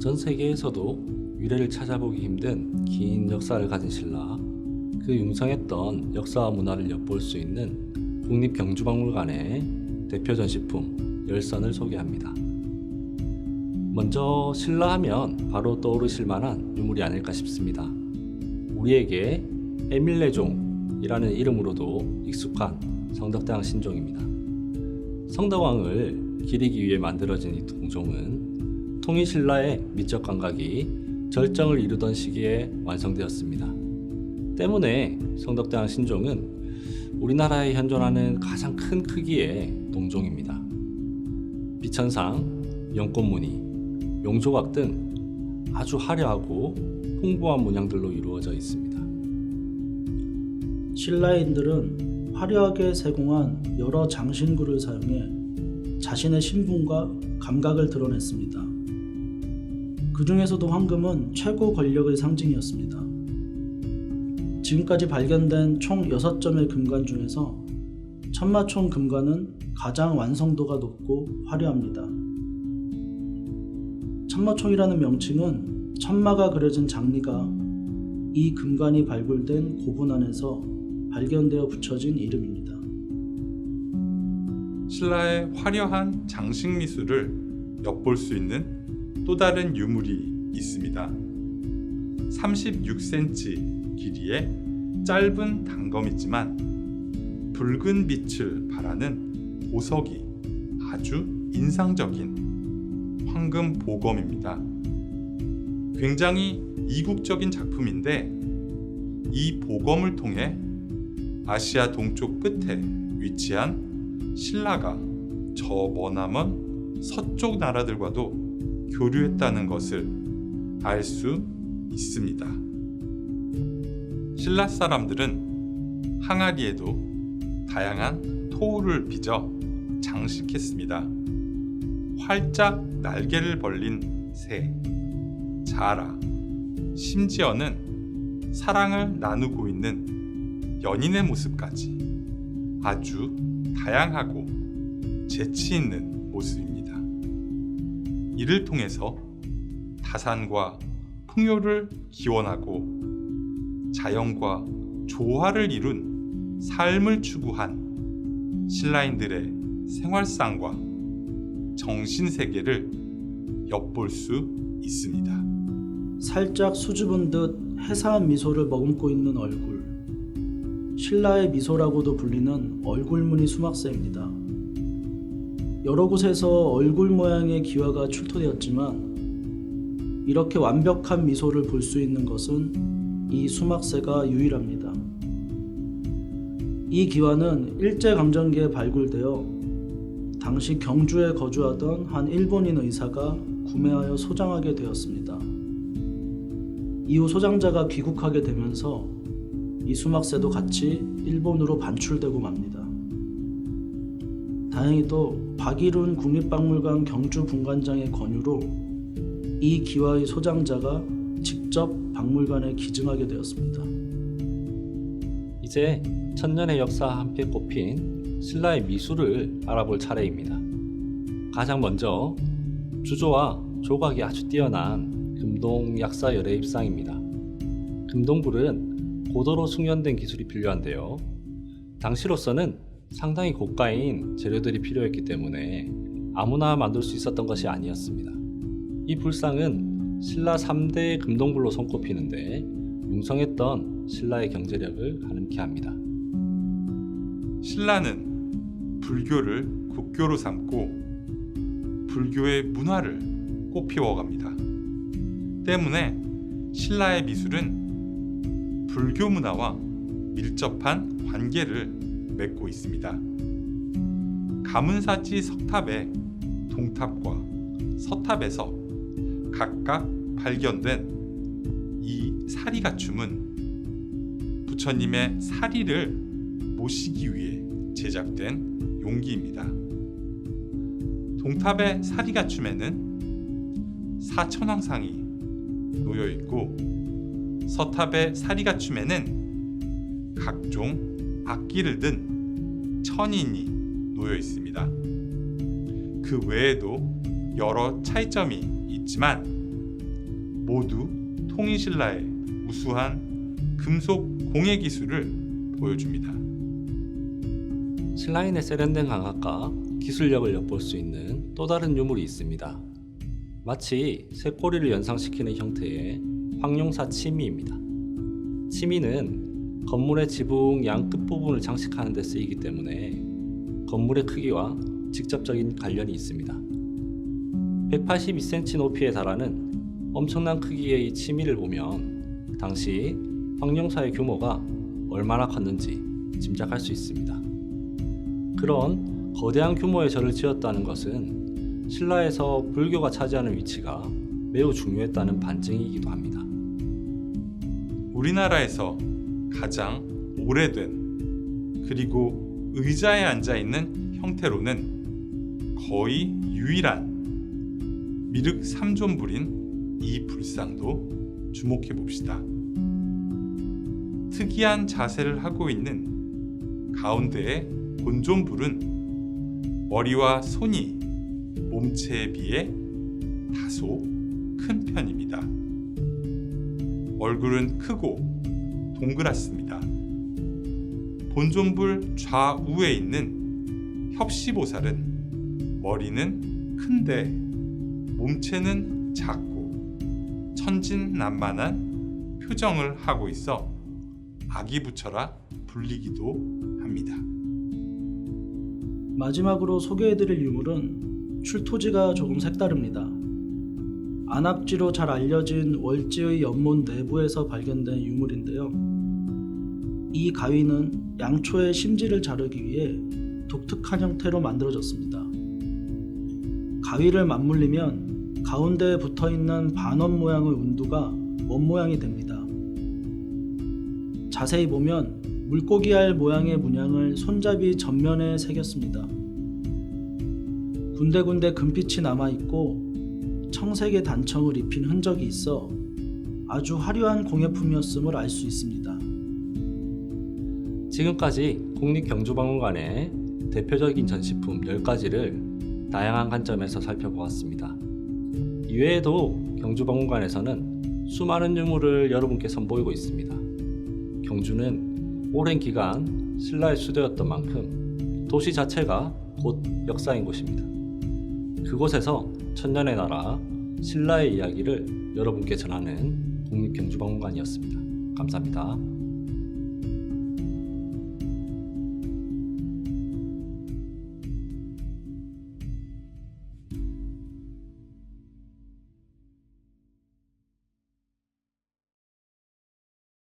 전 세계에서도 유래를 찾아보기 힘든 긴 역사를 가진 신라, 그 융성했던 역사와 문화를 엿볼 수 있는 국립경주박물관의 대표 전시품 열선을 소개합니다. 먼저 신라 하면 바로 떠오르실 만한 유물이 아닐까 싶습니다. 우리에게 에밀레종이라는 이름으로도 익숙한 성덕대왕 신종입니다. 성덕왕을 기리기 위해 만들어진 이 동종은 통일신라의 미적 감각이 절정을 이루던 시기에 완성되었습니다. 때문에 성덕대왕 신종은 우리나라에 현존하는 가장 큰 크기의 동종입니다. 비천상, 연꽃무늬, 용조각 등 아주 화려하고 풍부한 문양들로 이루어져 있습니다. 신라인들은 화려하게 세공한 여러 장신구를 사용해 자신의 신분과 감각을 드러냈습니다. 그 중에서도 황금은 최고 권력의 상징이었습니다. 지금까지 발견된 총 6점의 금관 중에서 천마총 금관은 가장 완성도가 높고 화려합니다. 천마총이라는 명칭은 천마가 그려진 장리가 이 금관이 발굴된 고분 안에서 발견되어 붙여진 이름입니다. 신라의 화려한 장식 미술을 엿볼 수 있는 또 다른 유물이 있습니다. 36cm 길이의 짧은 단검이지만 붉은 빛을 발하는 보석이 아주 인상적인 황금 보검입니다. 굉장히 이국적인 작품인데 이 보검을 통해 아시아 동쪽 끝에 위치한 신라가 저 머나먼 서쪽 나라들과도 교류했다는 것을 알 수 있습니다. 신라 사람들은 항아리에도 다양한 토우를 빚어 장식했습니다. 활짝 날개를 벌린 새, 자라, 심지어는 사랑을 나누고 있는 연인의 모습까지 아주 다양하고 재치 있는 모습입니다. 이를 통해서 다산과 풍요를 기원하고 자연과 조화를 이룬 삶을 추구한 신라인들의 생활상과 정신세계를 엿볼 수 있습니다. 살짝 수줍은 듯 해사한 미소를 머금고 있는 얼굴, 신라의 미소라고도 불리는 얼굴무늬 수막새입니다. 여러 곳에서 얼굴 모양의 기와가 출토되었지만 이렇게 완벽한 미소를 볼 수 있는 것은 이 수막새가 유일합니다. 이 기와는 일제강점기에 발굴되어 당시 경주에 거주하던 한 일본인 의사가 구매하여 소장하게 되었습니다. 이후 소장자가 귀국하게 되면서 이 수막새도 같이 일본으로 반출되고 맙니다. 다행히도 박일훈 국립박물관 경주분관장의 권유로 이 기와의 소장자가 직접 박물관에 기증하게 되었습니다. 이제 천년의 역사와 함께 꼽힌 신라의 미술을 알아볼 차례입니다. 가장 먼저 주조와 조각이 아주 뛰어난 금동 약사 열애입상입니다. 금동불은 고도로 숙련된 기술이 필요한데요. 당시로서는 상당히 고가인 재료들이 필요했기 때문에 아무나 만들 수 있었던 것이 아니었습니다. 이 불상은 신라 3대 금동불로 손꼽히는데 융성했던 신라의 경제력을 가늠케 합니다. 신라는 불교를 국교로 삼고 불교의 문화를 꽃피워갑니다. 때문에 신라의 미술은 불교 문화와 밀접한 관계를 맺고 있습니다. 가문사지 석탑의 동탑과 서탑에서 각각 발견된 이 사리가춤은 부처님의 사리를 모시기 위해 제작된 용기입니다. 동탑의 사리가춤에는 사천왕상이 놓여 있고 서탑의 사리가춤에는 각종 악기를 든 천인이 놓여 있습니다. 그 외에도 여러 차이점이 있지만 모두 통일신라의 우수한 금속 공예 기술을 보여줍니다. 신라인의 세련된 감각과 기술력을 엿볼 수 있는 또 다른 유물이 있습니다. 마치 쇠꼬리를 연상시키는 형태의 황룡사 치미입니다. 치미는 건물의 지붕 양 끝부분을 장식하는 데 쓰이기 때문에 건물의 크기와 직접적인 관련이 있습니다. 182cm 높이에 달하는 엄청난 크기의 이 치미를 보면 당시 황룡사의 규모가 얼마나 컸는지 짐작할 수 있습니다. 그런 거대한 규모의 절을 지었다는 것은 신라에서 불교가 차지하는 위치가 매우 중요했다는 반증이기도 합니다. 우리나라에서 가장 오래된 그리고 의자에 앉아 있는 형태로는 거의 유일한 미륵 3존불인 이 불상도 주목해 봅시다. 특이한 자세를 하고 있는 가운데의 본존불은 머리와 손이 몸체에 비해 다소 큰 편입니다. 얼굴은 크고 동그랗습니다. 본존불 좌우에 있는 협시보살은 머리는 큰데 몸체는 작고 천진난만한 표정을 하고 있어 아기부처라 불리기도 합니다. 마지막으로 소개해드릴 유물은 출토지가 조금 색다릅니다. 안압지로 잘 알려진 월지의 연못 내부에서 발견된 유물인데요. 이 가위는 양초의 심지를 자르기 위해 독특한 형태로 만들어졌습니다. 가위를 맞물리면 가운데에 붙어있는 반원 모양의 운두가 원 모양이 됩니다. 자세히 보면 물고기알 모양의 문양을 손잡이 전면에 새겼습니다. 군데군데 금빛이 남아있고 청색의 단청을 입힌 흔적이 있어 아주 화려한 공예품이었음을 알 수 있습니다. 지금까지 국립경주박물관의 대표적인 전시품 10가지를 다양한 관점에서 살펴보았습니다. 이외에도 경주박물관에서는 수많은 유물을 여러분께 선보이고 있습니다. 경주는 오랜 기간 신라의 수도였던 만큼 도시 자체가 곧 역사인 곳입니다. 그곳에서 천년의 나라 신라의 이야기를 여러분께 전하는 국립경주박물관이었습니다. 감사합니다.